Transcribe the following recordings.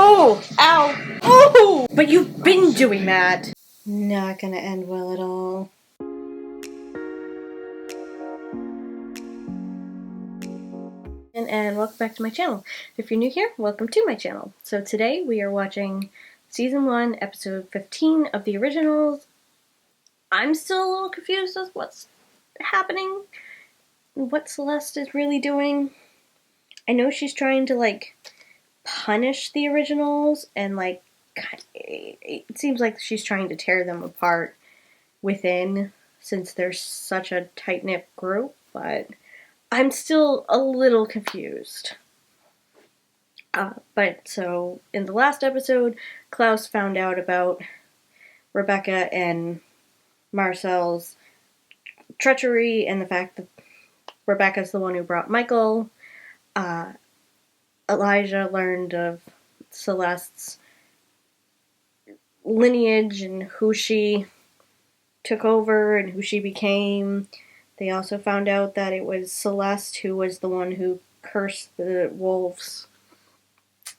Oh! Ow! Oh! But you've been doing that! Not gonna end well at all. And welcome back to my channel. If you're new here, welcome to my channel. So today we are watching Season 1, Episode 15 of the originals. I'm still a little confused as what's happening, what Celeste is really doing. I know she's trying to, like, punish the originals, and, like, it seems like she's trying to tear them apart within, since they're such a tight-knit group, but I'm still a little confused. But so, in the last episode, Klaus found out about Rebecca and Marcel's treachery and the fact that Rebecca's the one who brought Michael. Elijah learned of Celeste's lineage and who she took over and who she became. They also found out that it was Celeste who was the one who cursed the wolves.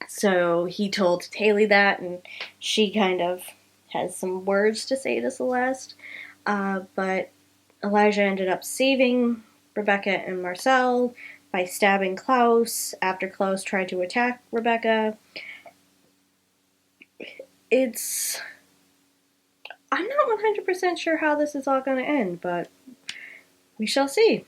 So he told Haley that, and she kind of has some words to say to Celeste. But Elijah ended up saving Rebecca and Marcel by stabbing Klaus after Klaus tried to attack Rebecca. I'm not 100% sure how this is all going to end, but we shall see.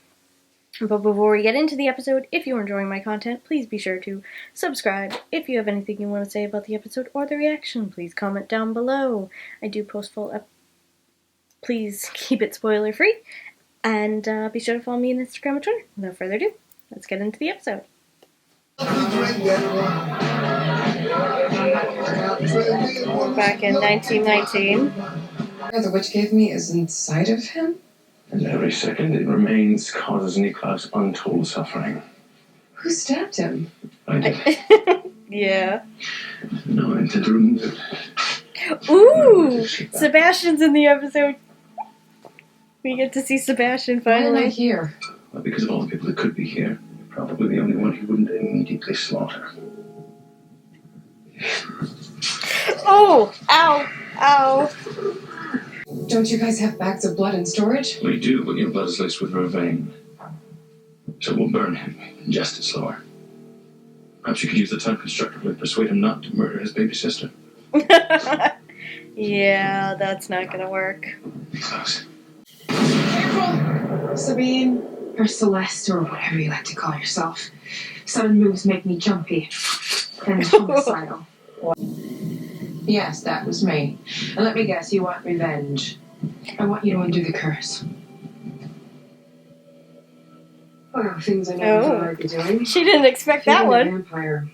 But before we get into the episode, if you're enjoying my content, please be sure to subscribe. If you have anything you want to say about the episode or the reaction, please comment down below. I do post full Please keep it spoiler free. And be sure to follow me on Instagram and Twitter. Without further ado, let's get into the episode. Back in 1919. The witch gave me is inside of him? And every second it remains causes Niklaus untold suffering. Who stabbed him? I did. Yeah. No intent to remove it. Ooh! Sebastian's in the episode. We get to see Sebastian finally. Why am I here? Well, because of all the people that could be here, you're probably the only one he wouldn't immediately slaughter. Oh! Ow! Ow! Don't you guys have bags of blood in storage? We do, but your blood is laced with vervain. So we'll burn him, ingest it slower. Perhaps you could use the time constructively to persuade him not to murder his baby sister. Yeah, that's not gonna work. Niklaus. Careful! Sabine, or Celeste, or whatever you like to call yourself. Sudden moves make me jumpy. And homicidal. Yes, that was me. And let me guess, you want revenge. I want you to undo the curse. Well, things I never thought I'd be doing. She didn't expect that one. A vampire.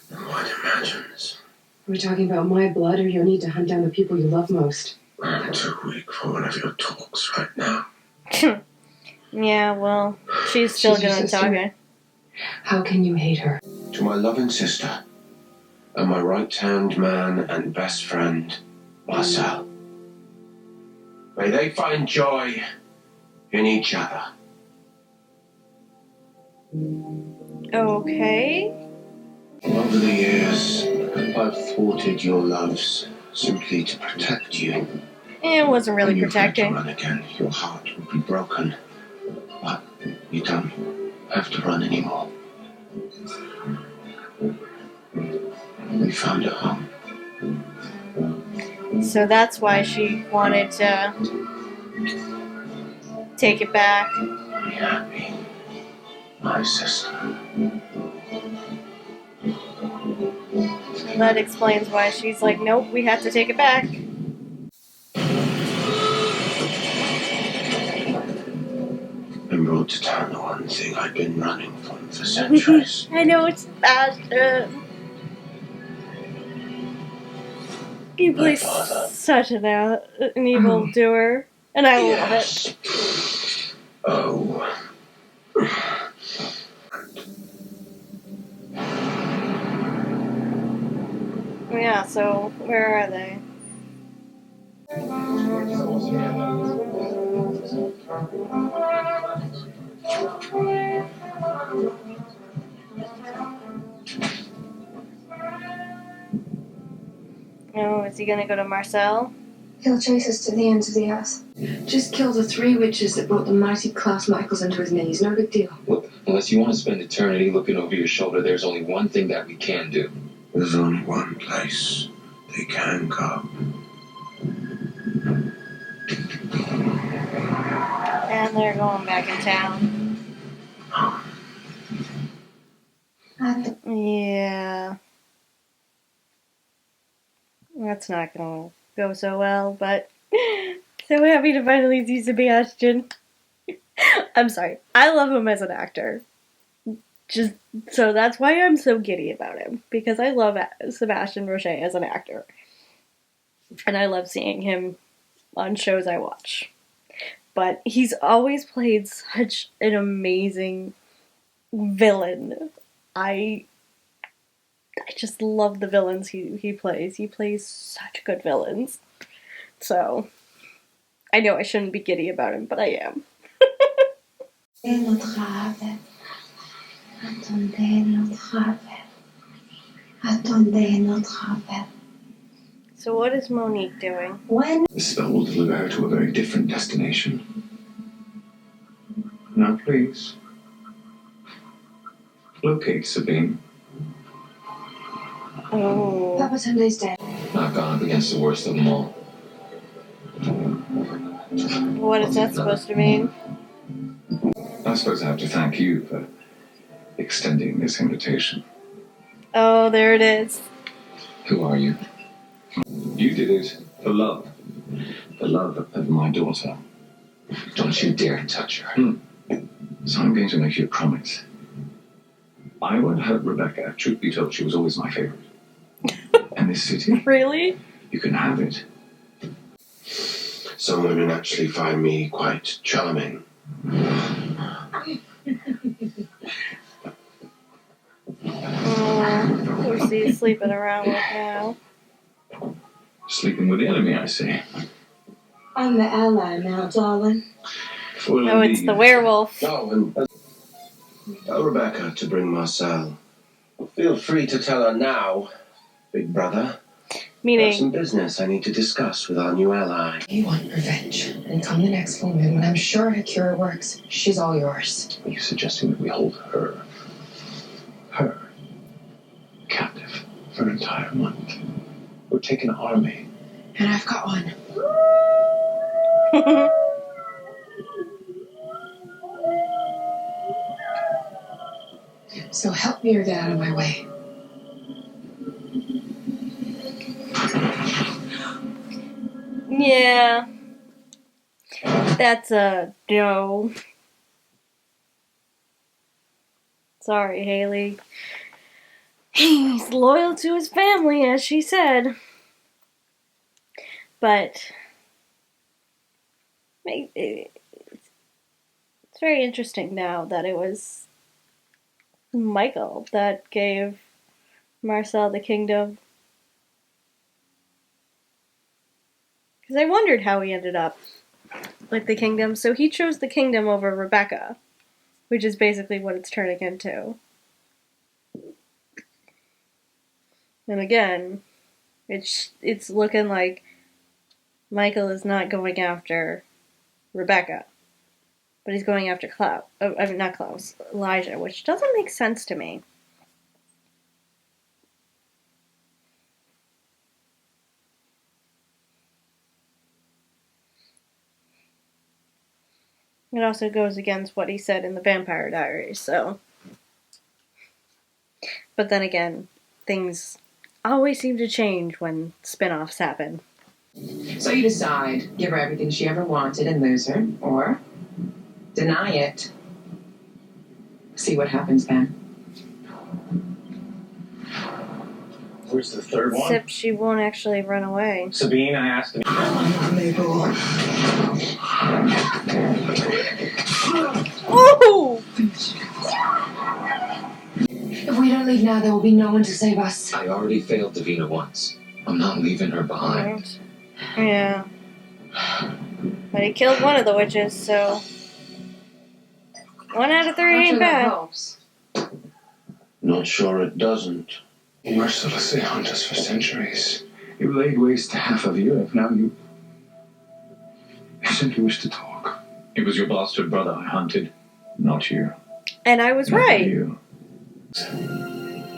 What imagines? Are we talking about my blood, or your need to hunt down the people you love most? I'm too weak for one of your talks right now. Yeah, well, she's still gonna talk her. How can you hate her? To my loving sister, and my right-hand man and best friend, Marcel. May they find joy in each other. Okay. Over the years, I've thwarted your loves simply to protect you. It wasn't really When you tried to protecting. run again, your heart would be broken. But you don't have to run anymore. We found a home. So that's why she wanted to take it back. Be happy, my sister. That explains why she's like, nope, we have to take it back. And brought to town the one thing I've been running from for centuries. I know it's bad. He plays such an evil doer, and I love it. Oh. Yeah, so where are they? Oh, is he gonna go to Marcel? He'll chase us to the ends of the earth. Just kill the 3 witches that brought the mighty Klaus Michaels into his knees. No big deal. Look, unless you want to spend eternity looking over your shoulder, there's only one thing that we can do. There's only one place they can go. And they're going back in town. Yeah. That's not gonna go so well, but so happy to finally see Sebastian. I'm sorry. I love him as an actor. Just so that's why I'm so giddy about him, because I love Sebastian Roche as an actor. And I love seeing him on shows I watch. But he's always played such an amazing villain. I just love the villains he plays. He plays such good villains. So, I know I shouldn't be giddy about him, but I am. So what is Monique doing? The spell will deliver her to a very different destination. Now, please. Locate Sabine. Oh. Papa Sunday's dead. Not gone up against the worst of them all. What is that supposed to mean? I suppose I have to thank you for extending this invitation. Oh, there it is. Who are you? You did it for love. The love of my daughter. Don't you dare touch her. So I'm going to make you a promise. I won't hurt Rebecca. Truth be told, she was always my favorite. And this city? Really? You can have it. Some women actually find me quite charming. Who's he sleeping around with now? Sleeping with the enemy, I see. I'm the ally now, darling. Oh, it's the werewolf. Oh, and tell Rebecca to bring Marcel. Feel free to tell her now, big brother. I have some Meaning, business I need to discuss with our new ally. You want revenge, and come the next full moon when I'm sure her cure works. She's all yours. Are you suggesting that we hold her captive for an entire month? We're taking an army. And I've got one. So help me or get out of my way. yeah. That's a no. Sorry, Haley. He's loyal to his family, as she said. But it's very interesting now that it was Michael that gave Marcel the kingdom. Because I wondered how he ended up with the kingdom. So he chose the kingdom over Rebecca, which is basically what it's turning into. And again, it's looking like Michael is not going after Rebecca, but he's going after Elijah, which doesn't make sense to me. It also goes against what he said in the Vampire Diaries, so. But then again, things always seem to change when spin-offs happen. So you decide, give her everything she ever wanted and lose her, or deny it. See what happens then. Where's the third one? Except she won't actually run away. Sabine, I asked him. Oh! If we don't leave now, there will be no one to save us. I already failed Davina once. I'm not leaving her behind. Yeah. But he killed one of the witches, so 1 out of 3 ain't bad. Not sure it doesn't. Mercilessly hunt us for centuries. You laid waste to half of Europe. Now you simply wish to talk. It was your bastard brother I hunted. Not you. And I was Never right. You.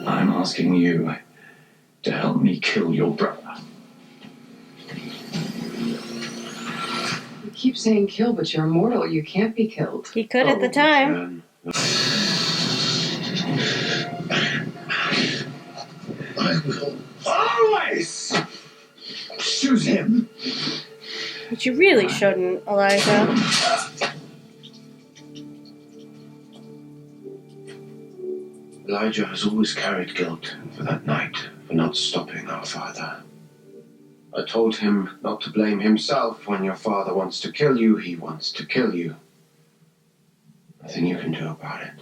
I'm asking you to help me kill your brother. You keep saying kill, but you're immortal. You can't be killed. He could at the time. I will always choose him. But you really shouldn't, Elijah. Elijah has always carried guilt for that night, for not stopping our father. I told him not to blame himself. When your father wants to kill you, he wants to kill you. Nothing you can do about it.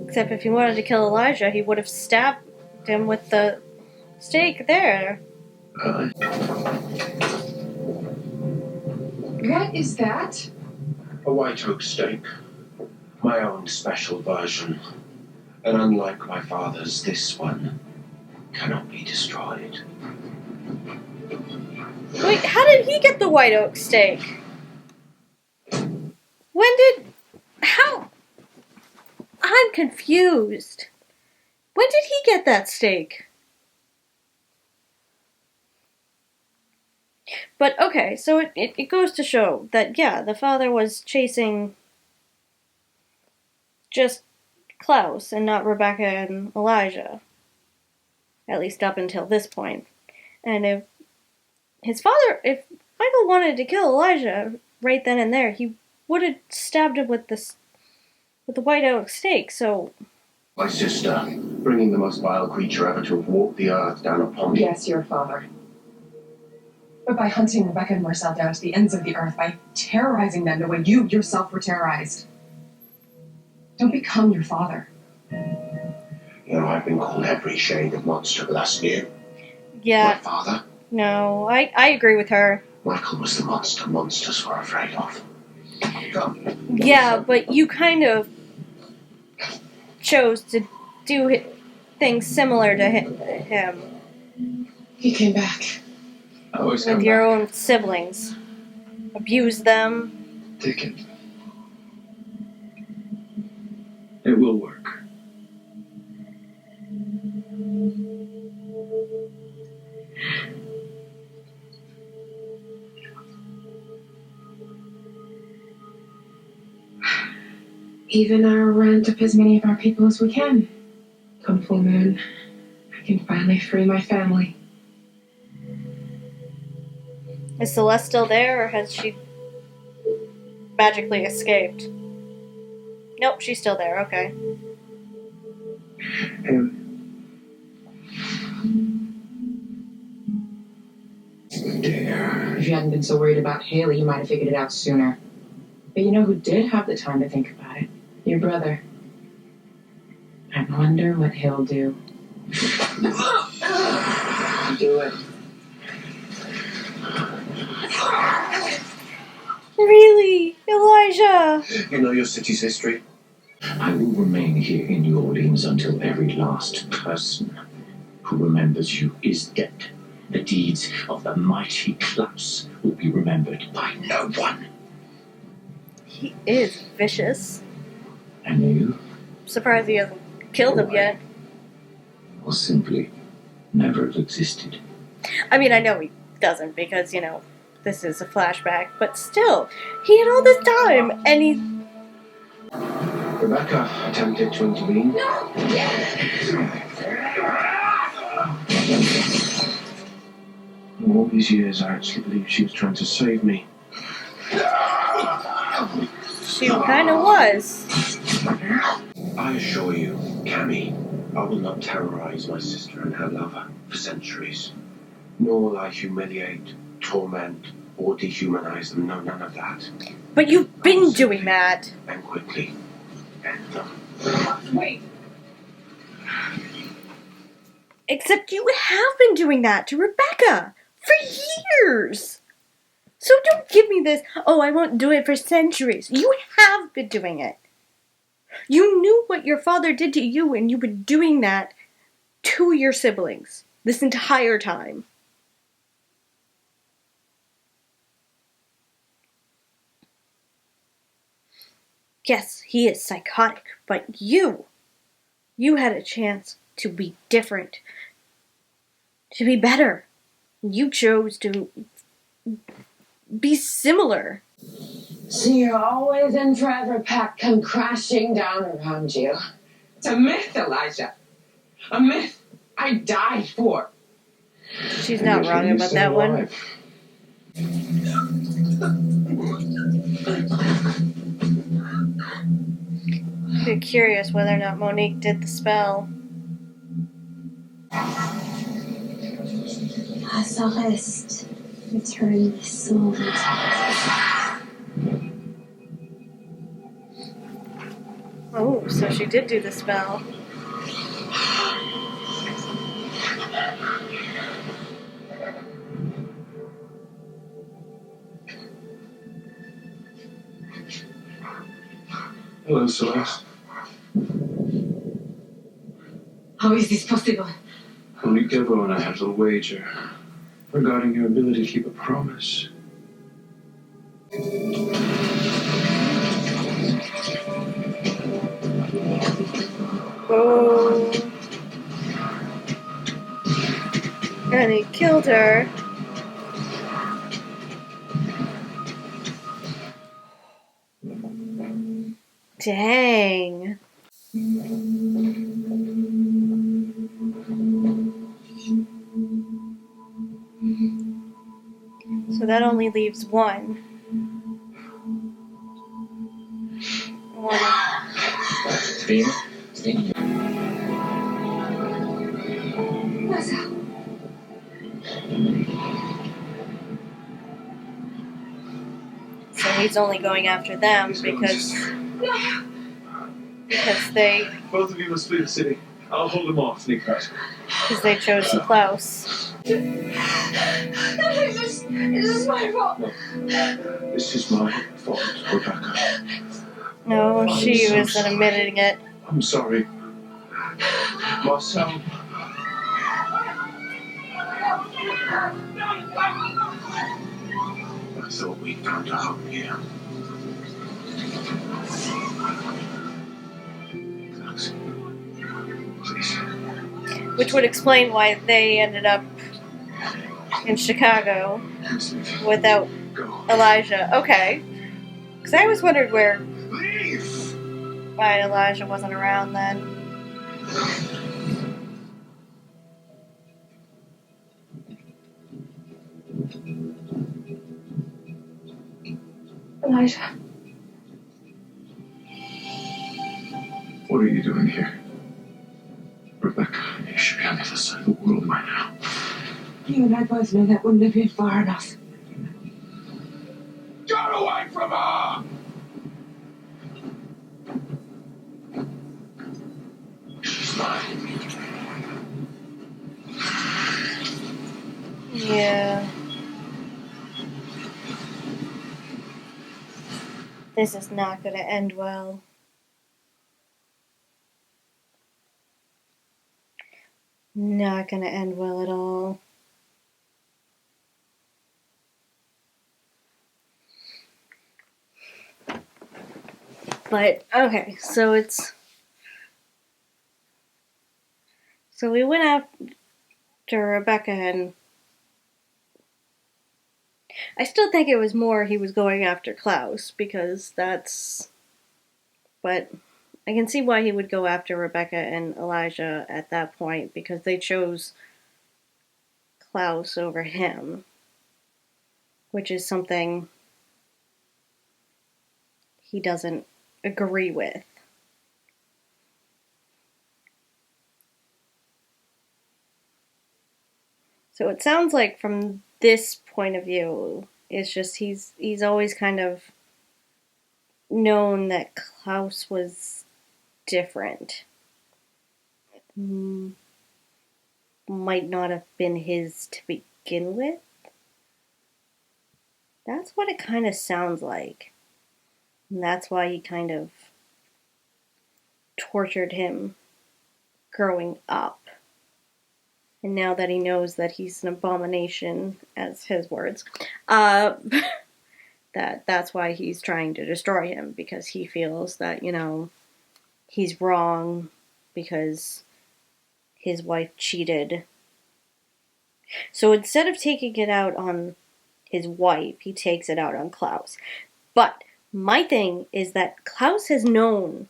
Except if he wanted to kill Elijah, he would have stabbed him with the stake there. What is that? A white oak stake. My own special version. And unlike my father's, this one cannot be destroyed. Wait, how did he get the white oak stake? How? I'm confused. When did he get that stake? But okay, so it goes to show that, yeah, the father was chasing just Klaus and not Rebecca and Elijah. At least up until this point. And if Michael wanted to kill Elijah right then and there, he would have stabbed him with the white oak stake, so... My sister, bringing the most vile creature ever to have walked the earth down upon me. Yes, your father. But by hunting Rebecca and Marcel down to the ends of the earth, by terrorizing them the way you yourself were terrorized. Don't become your father. You know, I've been called every shade of monster, but that's new. Yeah. My father? No, I agree with her. Michael was the monster monsters were afraid of. Come. Yeah, but you kind of chose to do things similar to him He came back. I always with come your back. own siblings. Abuse them. Take it. It will work. Even our round up as many of our people as we can. Come full moon, I can finally free my family. Is Celeste still there, or has she magically escaped? Nope, she's still there, okay. Dare. If you hadn't been so worried about Haley, you might have figured it out sooner. But you know who did have the time to think about it? Your brother. I wonder what he'll do. Do it. Really? Elijah! You know your city's history? I will remain here in New Orleans until every last person who remembers you is dead. The deeds of the mighty Klaus will be remembered by no one. He is vicious. And you Surprised he hasn't killed him yet. will simply never have existed. I mean, I know he doesn't because, you know, this is a flashback, but still, he had all this time, and he... Rebecca attempted to intervene. All these years, I actually believed she was trying to save me. She kind of was. I assure you, Cammy, I will not terrorize my sister and her lover for centuries. Nor will I humiliate, torment, or dehumanize them. No, none of that. But you've been doing that. And quickly end them. Wait. Except you have been doing that to Rebecca for years. So don't give me this, oh, I won't do it for centuries. You have been doing it. You knew what your father did to you, and you've been doing that to your siblings this entire time. Yes, he is psychotic, but you had a chance to be different, to be better. You chose to be similar. So you're always in for every pack come crashing down around you. It's a myth, Elijah. A myth I died for. She's not wrong about that one. Be curious whether or not Monique did the spell. Celeste, return the soul. Oh, so she did do the spell. Hello, Celeste. How is this possible? Monique Devo and I had a little wager regarding your ability to keep a promise. Oh. And he killed her. Dang. So that only leaves one. So he's only going after them because they Both of you must flee the city. I'll hold them off, sneakers. because they chose Klaus. This is my fault. No. This is my fault, Rebecca. No, she wasn't admitting it. I'm sorry. Marcel. I thought we'd found a home here. Thanks. Please. Which would explain why they ended up in Chicago without Go. Elijah. Okay. Because I always wondered Leave! why Elijah wasn't around then. Elijah. What are you doing here? Rebecca, you should be on the other side of the world by now. You and I both know that wouldn't have been far enough. Get away from her! She's mine. Yeah. This is not going to end well. Not going to end well at all. But, okay, so we went after Rebecca, and I still think it was more he was going after Klaus, because but I can see why he would go after Rebecca and Elijah at that point, because they chose Klaus over him, which is something he doesn't agree with. So it sounds like from this point of view, it's just he's always kind of known that Klaus was different. Might not have been his to begin with. That's what it kind of sounds like. And that's why he kind of tortured him growing up. And now that he knows that he's an abomination, as his words, That's why he's trying to destroy him, because he feels that, he's wrong because his wife cheated. So instead of taking it out on his wife, he takes it out on Klaus. But my thing is that Klaus has known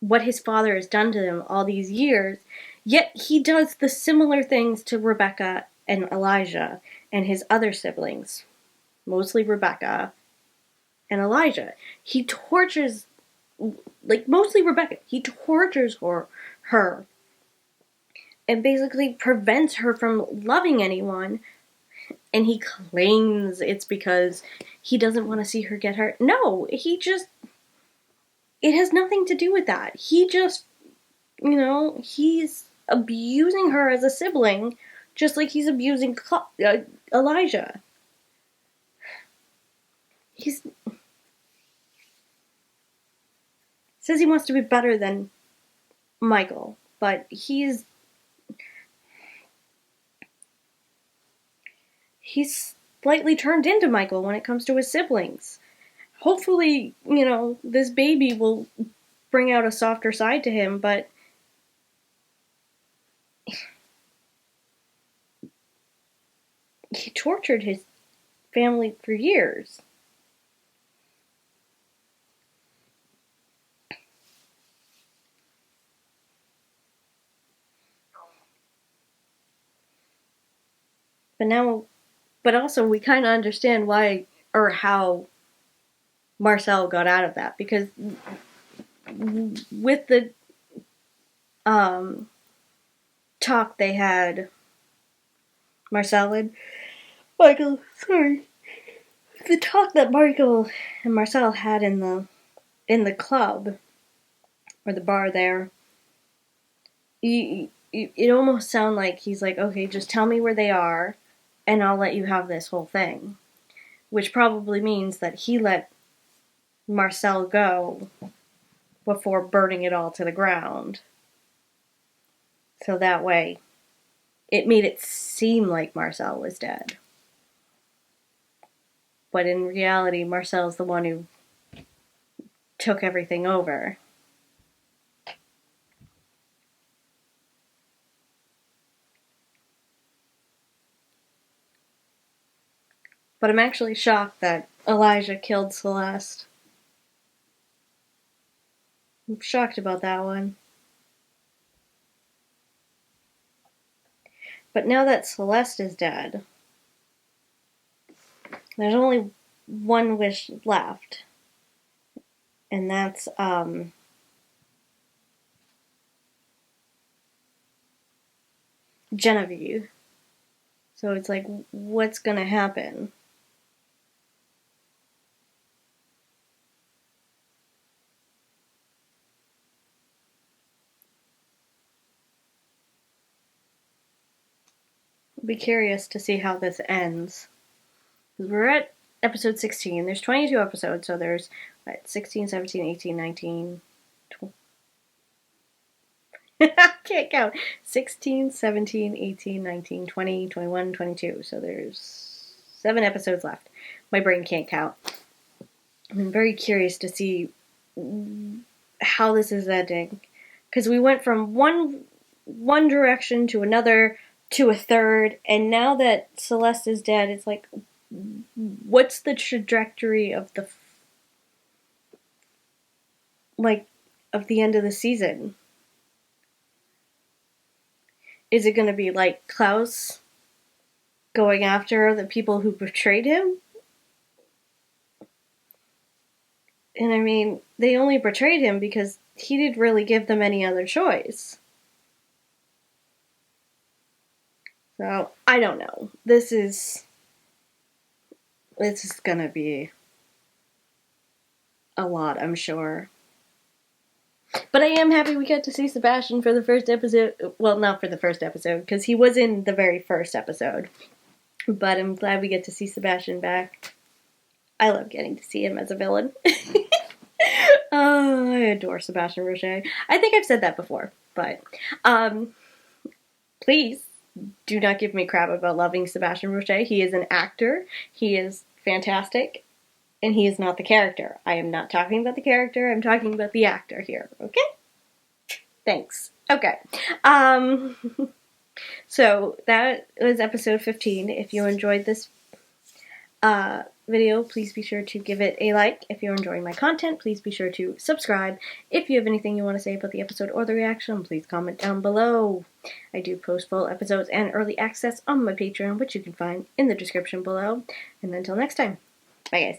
what his father has done to him all these years, yet he does the similar things to Rebecca and Elijah and his other siblings, mostly Rebecca and Elijah. He tortures, mostly Rebecca, he tortures her and basically prevents her from loving anyone, and he claims it's because he doesn't want to see her get hurt. No, it has nothing to do with that. He just, he's abusing her as a sibling, just like he's abusing Elijah. He says he wants to be better than Michael, but he's slightly turned into Michael when it comes to his siblings. Hopefully, this baby will bring out a softer side to him, but he tortured his family for years. But also we kind of understand why or how Marcel got out of that, because with the talk they had, Marcel and Michael, the talk that Michael and Marcel had in the club or the bar there, it almost sounded like he's like, okay, just tell me where they are and I'll let you have this whole thing, which probably means that he let Marcel go before burning it all to the ground. So that way, it made it seem like Marcel was dead. But in reality, Marcel's the one who took everything over. But I'm actually shocked that Elijah killed Celeste. I'm shocked about that one. But now that Celeste is dead, there's only one wish left. And that's, Genevieve. So it's like, what's gonna happen? I'll be curious to see how this ends. We're at episode 16. There's 22 episodes, so there's 16, 17, 18, 19, 20. I can't count. 16, 17, 18, 19, 20, 21, 22. So there's 7 episodes left. My brain can't count. I'm very curious to see how this is ending. Because we went from one direction to another to a third, and now that Celeste is dead, it's like, what's the trajectory of the end of the season? Is it going to be like Klaus going after the people who betrayed him? And I mean, they only betrayed him because he didn't really give them any other choice. So, I don't know. This is gonna be a lot, I'm sure. But I am happy we got to see Sebastian for the first episode. Well, not for the first episode, because he was in the very first episode. But I'm glad we get to see Sebastian back. I love getting to see him as a villain. Oh, I adore Sebastian Roche. I think I've said that before, but please do not give me crap about loving Sebastian Roche. He is an actor. He is fantastic. And he is not the character. I am not talking about the character. I'm talking about the actor here. Okay? Thanks. Okay. So that was episode 15. If you enjoyed this video, please be sure to give it a like. If you're enjoying my content, please be sure to subscribe. If you have anything you want to say about the episode or the reaction, please comment down below. I do post full episodes and early access on my Patreon, which you can find in the description below. And until next time, bye guys.